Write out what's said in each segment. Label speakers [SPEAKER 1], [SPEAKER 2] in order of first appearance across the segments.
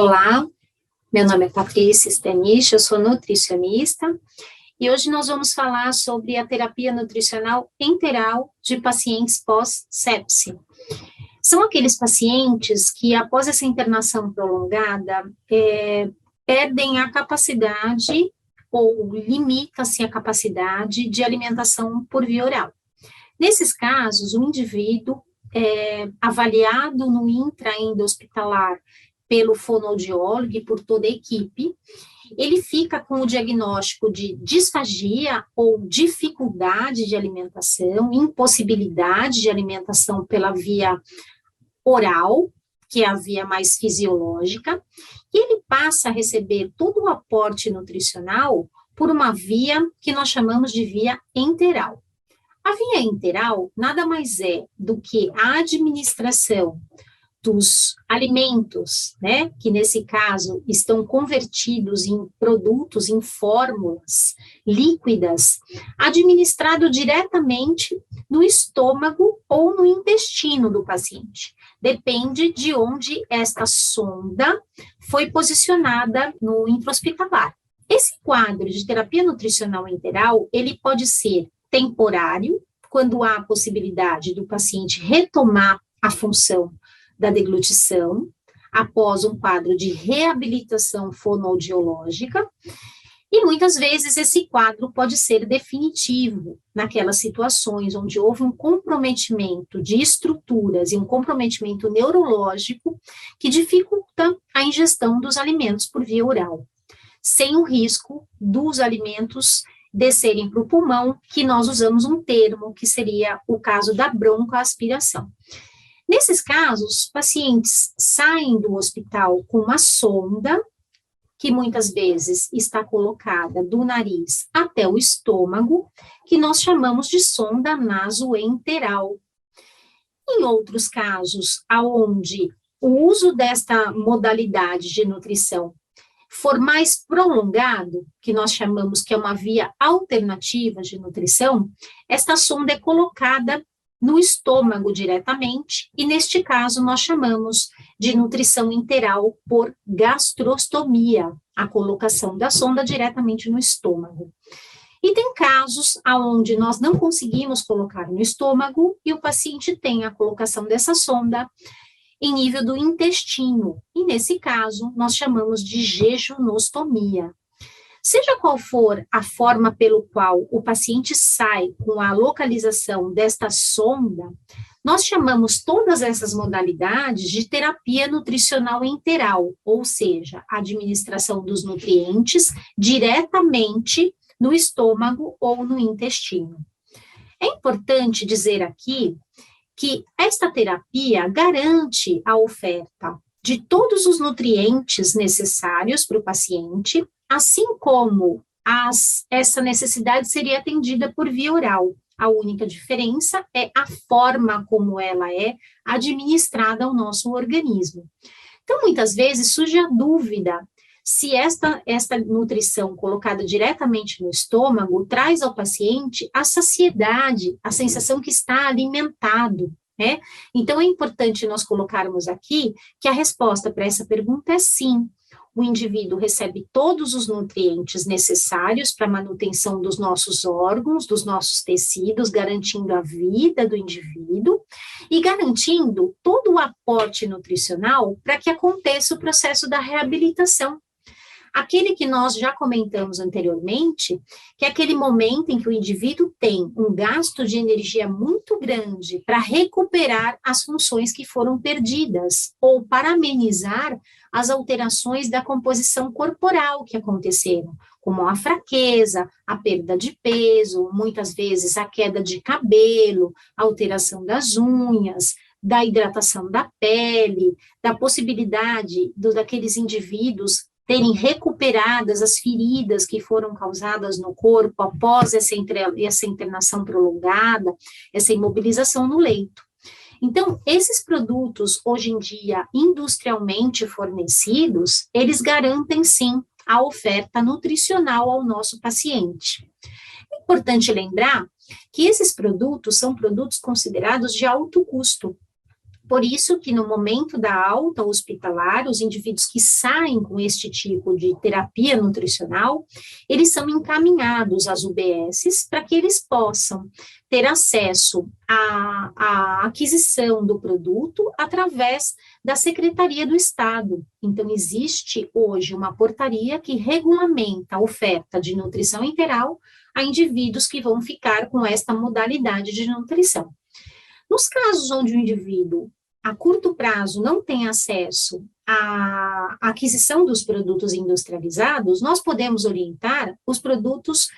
[SPEAKER 1] Olá, meu nome é Patrícia Stanich, eu sou nutricionista e hoje nós vamos falar sobre a terapia nutricional enteral de pacientes pós-sepse. São aqueles pacientes que, após essa internação prolongada, perdem a capacidade ou limita-se a capacidade de alimentação por via oral. Nesses casos, o indivíduo é avaliado no intra-ainda hospitalar pelo fonoaudiólogo e por toda a equipe, ele fica com o diagnóstico de disfagia ou dificuldade de alimentação, impossibilidade de alimentação pela via oral, que é a via mais fisiológica, e ele passa a receber todo o aporte nutricional por uma via que nós chamamos de via enteral. A via enteral nada mais é do que a administração dos alimentos, né, que nesse caso estão convertidos em produtos, em fórmulas líquidas, administrado diretamente no estômago ou no intestino do paciente. Depende de onde esta sonda foi posicionada no intra-hospitalar. Esse quadro de terapia nutricional enteral, ele pode ser temporário, quando há a possibilidade do paciente retomar a função da deglutição, após um quadro de reabilitação fonoaudiológica, e muitas vezes esse quadro pode ser definitivo, naquelas situações onde houve um comprometimento de estruturas e um comprometimento neurológico que dificulta a ingestão dos alimentos por via oral, sem o risco dos alimentos descerem para o pulmão, que nós usamos um termo que seria o caso da broncoaspiração. Nesses casos, pacientes saem do hospital com uma sonda, que muitas vezes está colocada do nariz até o estômago, que nós chamamos de sonda nasoenteral. Em outros casos, aonde o uso desta modalidade de nutrição for mais prolongado, que nós chamamos que é uma via alternativa de nutrição, esta sonda é colocada no estômago diretamente, e neste caso nós chamamos de nutrição enteral por gastrostomia, a colocação da sonda diretamente no estômago. E tem casos onde nós não conseguimos colocar no estômago e o paciente tem a colocação dessa sonda em nível do intestino, e nesse caso nós chamamos de jejunostomia. Seja qual for a forma pelo qual o paciente sai com a localização desta sonda, nós chamamos todas essas modalidades de terapia nutricional enteral, ou seja, a administração dos nutrientes diretamente no estômago ou no intestino. É importante dizer aqui que esta terapia garante a oferta de todos os nutrientes necessários para o paciente, assim como essa necessidade seria atendida por via oral. A única diferença é a forma como ela é administrada ao nosso organismo. Então, muitas vezes surge a dúvida se esta nutrição colocada diretamente no estômago traz ao paciente a saciedade, a sensação que está alimentado, né? Então, é importante nós colocarmos aqui que a resposta para essa pergunta é sim. O indivíduo recebe todos os nutrientes necessários para a manutenção dos nossos órgãos, dos nossos tecidos, garantindo a vida do indivíduo e garantindo todo o aporte nutricional para que aconteça o processo da reabilitação. Aquele que nós já comentamos anteriormente, que é aquele momento em que o indivíduo tem um gasto de energia muito grande para recuperar as funções que foram perdidas, ou para amenizar as alterações da composição corporal que aconteceram, como a fraqueza, a perda de peso, muitas vezes a queda de cabelo, a alteração das unhas, da hidratação da pele, da possibilidade daqueles indivíduos terem recuperadas as feridas que foram causadas no corpo após essa internação prolongada, essa imobilização no leito. Então, esses produtos, hoje em dia, industrialmente fornecidos, eles garantem, sim, a oferta nutricional ao nosso paciente. É importante lembrar que esses produtos são produtos considerados de alto custo. Por isso que no momento da alta hospitalar, os indivíduos que saem com este tipo de terapia nutricional, eles são encaminhados às UBSs para que eles possam ter acesso à aquisição do produto através da Secretaria do Estado. Então, existe hoje uma portaria que regulamenta a oferta de nutrição integral a indivíduos que vão ficar com esta modalidade de nutrição. Nos casos onde o indivíduo, a curto prazo, não tem acesso à aquisição dos produtos industrializados, nós podemos orientar os produtos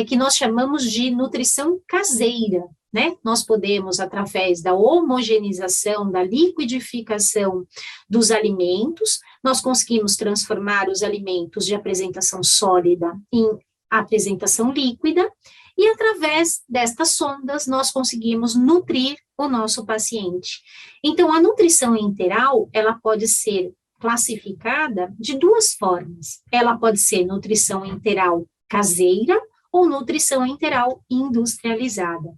[SPEAKER 1] que nós chamamos de nutrição caseira, né? Nós podemos, através da homogeneização, da liquidificação dos alimentos, nós conseguimos transformar os alimentos de apresentação sólida em apresentação líquida, e através destas sondas nós conseguimos nutrir o nosso paciente. Então, a nutrição enteral, ela pode ser classificada de duas formas. Ela pode ser nutrição enteral caseira ou nutrição enteral industrializada.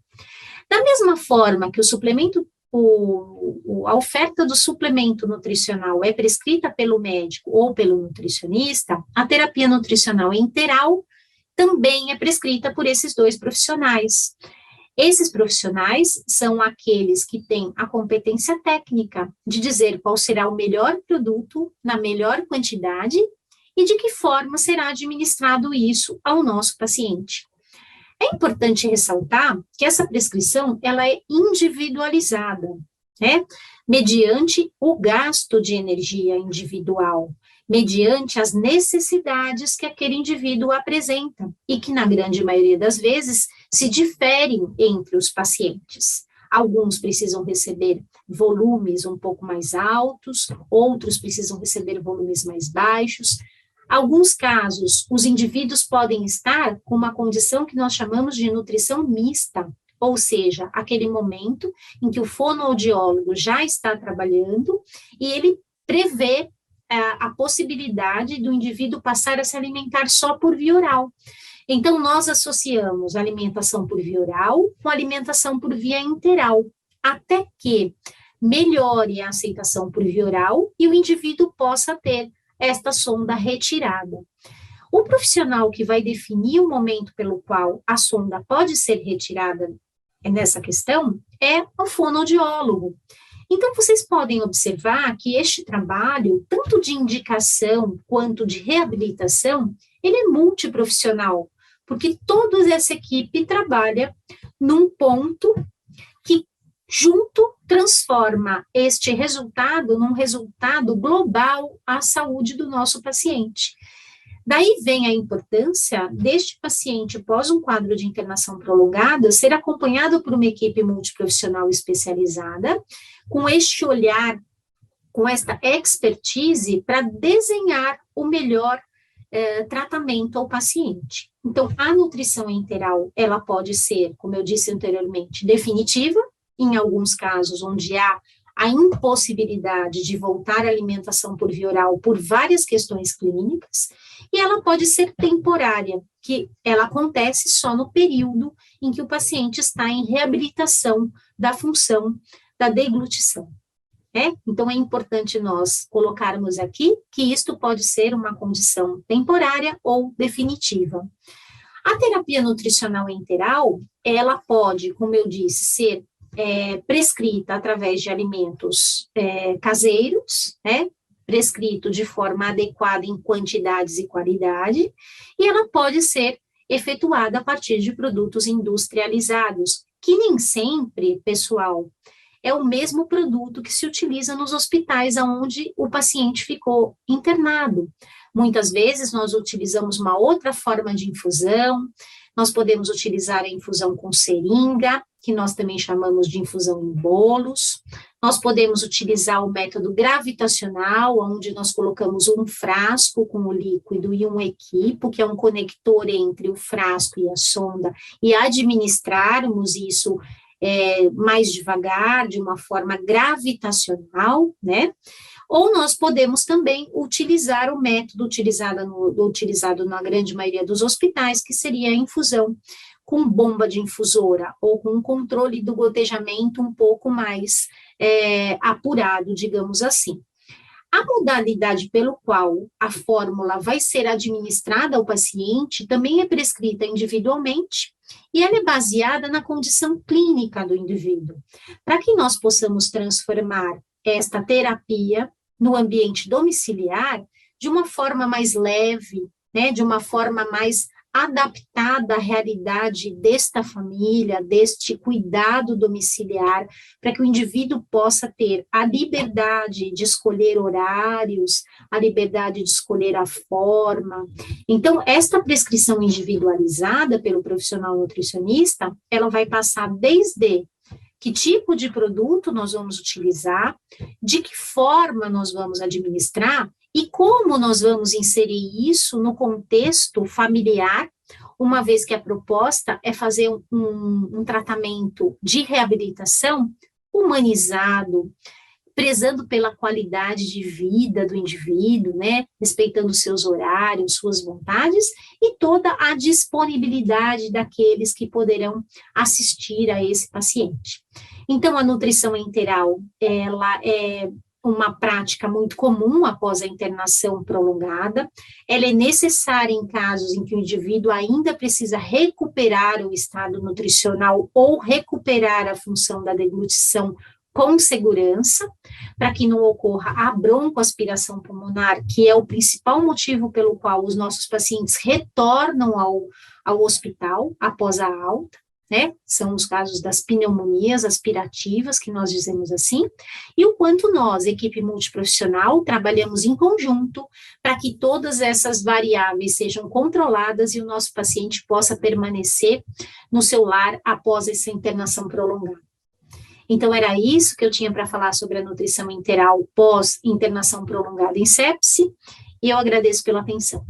[SPEAKER 1] Da mesma forma que o suplemento, a oferta do suplemento nutricional é prescrita pelo médico ou pelo nutricionista, a terapia nutricional enteral também é prescrita por esses dois profissionais. Esses profissionais são aqueles que têm a competência técnica de dizer qual será o melhor produto na melhor quantidade e de que forma será administrado isso ao nosso paciente. É importante ressaltar que essa prescrição, ela é individualizada, né? Mediante o gasto de energia individual, mediante as necessidades que aquele indivíduo apresenta, e que, na grande maioria das vezes, se diferem entre os pacientes. Alguns precisam receber volumes um pouco mais altos, outros precisam receber volumes mais baixos. Alguns casos, os indivíduos podem estar com uma condição que nós chamamos de nutrição mista, ou seja, aquele momento em que o fonoaudiólogo já está trabalhando e ele prevê a possibilidade do indivíduo passar a se alimentar só por via oral. Então, nós associamos alimentação por via oral com alimentação por via enteral, até que melhore a aceitação por via oral e o indivíduo possa ter esta sonda retirada. O profissional que vai definir o momento pelo qual a sonda pode ser retirada nessa questão é o fonoaudiólogo. Então, vocês podem observar que este trabalho, tanto de indicação quanto de reabilitação, ele é multiprofissional, porque toda essa equipe trabalha num ponto que, junto, transforma este resultado num resultado global à saúde do nosso paciente. Daí vem a importância deste paciente, pós um quadro de internação prolongada, ser acompanhado por uma equipe multiprofissional especializada, com este olhar, com esta expertise, para desenhar o melhor tratamento ao paciente. Então, a nutrição enteral, ela pode ser, como eu disse anteriormente, definitiva, em alguns casos onde há a impossibilidade de voltar à alimentação por via oral por várias questões clínicas, e ela pode ser temporária, que ela acontece só no período em que o paciente está em reabilitação da função da deglutição. Então, é importante nós colocarmos aqui que isto pode ser uma condição temporária ou definitiva. A terapia nutricional enteral, ela pode, como eu disse, ser prescrita através de alimentos caseiros, prescrito de forma adequada em quantidades e qualidade, e ela pode ser efetuada a partir de produtos industrializados, que nem sempre, pessoal, é o mesmo produto que se utiliza nos hospitais onde o paciente ficou internado. Muitas vezes nós utilizamos uma outra forma de infusão, nós podemos utilizar a infusão com seringa, que nós também chamamos de infusão em bolos. Nós podemos utilizar o método gravitacional, onde nós colocamos um frasco com o líquido e um equipo, que é um conector entre o frasco e a sonda, e administrarmos isso mais devagar, de uma forma gravitacional, né? Ou nós podemos também utilizar o método utilizado na grande maioria dos hospitais, que seria a infusão com bomba de infusora, ou com um controle do gotejamento um pouco mais apurado, digamos assim. A modalidade pelo qual a fórmula vai ser administrada ao paciente também é prescrita individualmente e ela é baseada na condição clínica do indivíduo, para que nós possamos transformar esta terapia no ambiente domiciliar de uma forma mais leve, né, de uma forma mais adaptada à realidade desta família, deste cuidado domiciliar, para que o indivíduo possa ter a liberdade de escolher horários, a liberdade de escolher a forma. Então, esta prescrição individualizada pelo profissional nutricionista, ela vai passar desde que tipo de produto nós vamos utilizar, de que forma nós vamos administrar e como nós vamos inserir isso no contexto familiar, uma vez que a proposta é fazer um tratamento de reabilitação humanizado, prezando pela qualidade de vida do indivíduo, né, respeitando seus horários, suas vontades e toda a disponibilidade daqueles que poderão assistir a esse paciente. Então, a nutrição enteral, ela é uma prática muito comum após a internação prolongada, ela é necessária em casos em que o indivíduo ainda precisa recuperar o estado nutricional ou recuperar a função da deglutição com segurança, para que não ocorra a broncoaspiração pulmonar, que é o principal motivo pelo qual os nossos pacientes retornam ao hospital após a alta, né? São os casos das pneumonias aspirativas, que nós dizemos assim, e o quanto nós, equipe multiprofissional, trabalhamos em conjunto para que todas essas variáveis sejam controladas e o nosso paciente possa permanecer no seu lar após essa internação prolongada. Então, era isso que eu tinha para falar sobre a nutrição enteral pós-internação prolongada em sepse, e eu agradeço pela atenção.